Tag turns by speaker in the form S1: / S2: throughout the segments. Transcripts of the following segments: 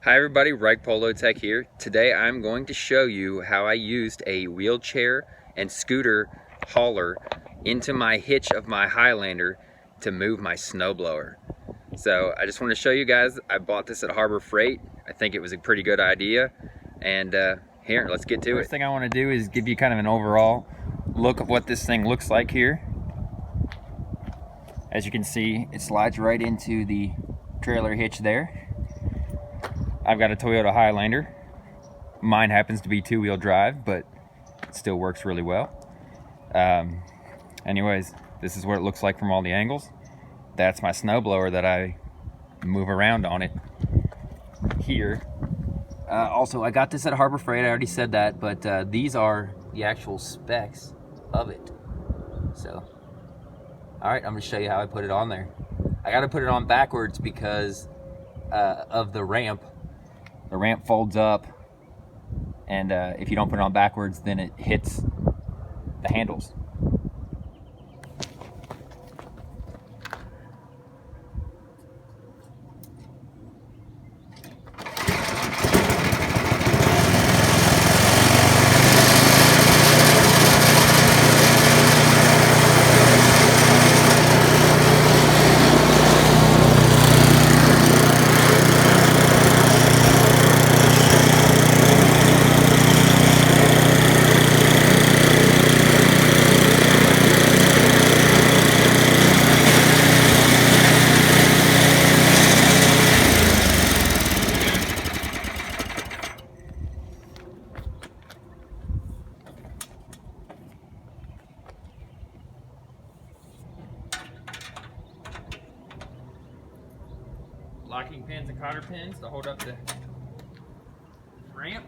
S1: Hi everybody, Reichpolotech here. Today I'm going to show you how I used a wheelchair and scooter hauler into my hitch of my Highlander to move my snowblower. So I just want to show you guys, I bought this at Harbor Freight. I think it was a pretty good idea. And here, let's get to it. First thing I want to do is give you kind of an overall look of what this thing looks like here. As you can see, it slides right into the trailer hitch there. I've got a Toyota Highlander. Mine happens to be two-wheel drive, but it still works really well. Anyways, this is what it looks like from all the angles. That's my snowblower that I move around on it here. Also, I got this at Harbor Freight, I already said that, but these are the actual specs of it. So, all right, I'm gonna show you how I put it on there. I gotta put it on backwards because of the ramp. The ramp folds up, and if you don't put it on backwards, then it hits the handles. Locking pins and cotter pins to hold up the ramp.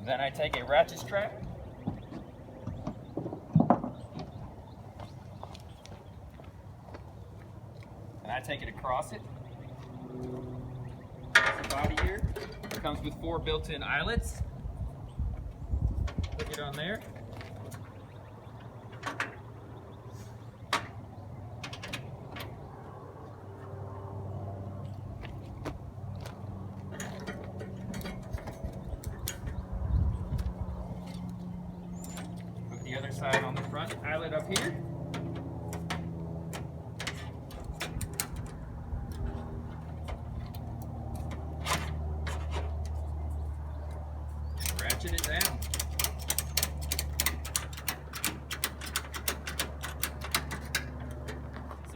S1: Then I take a ratchet strap and I take it across it. The body here comes with 4 built-in eyelets. Put it on there. Put the other side on the front eyelet up here. And ratchet it down.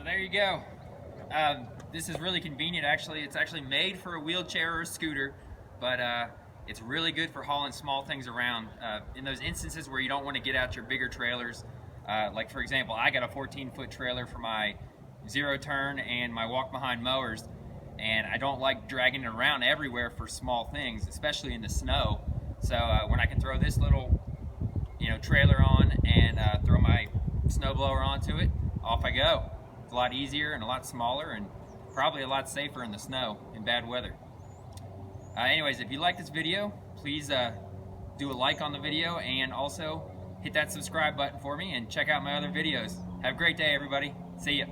S1: There you go. This is really convenient actually. It's actually made for a wheelchair or a scooter, but it's really good for hauling small things around. In those instances where you don't want to get out your bigger trailers, like for example, I got a 14-foot trailer for my zero turn and my walk behind mowers, and I don't like dragging it around everywhere for small things, especially in the snow. So when I can throw this little trailer on and throw my snowblower onto it, off I go. It's a lot easier and a lot smaller and probably a lot safer in the snow in bad weather. Anyways, if you like this video, please do a like on the video and also hit that subscribe button for me and check out my other videos. Have a great day, everybody. See ya.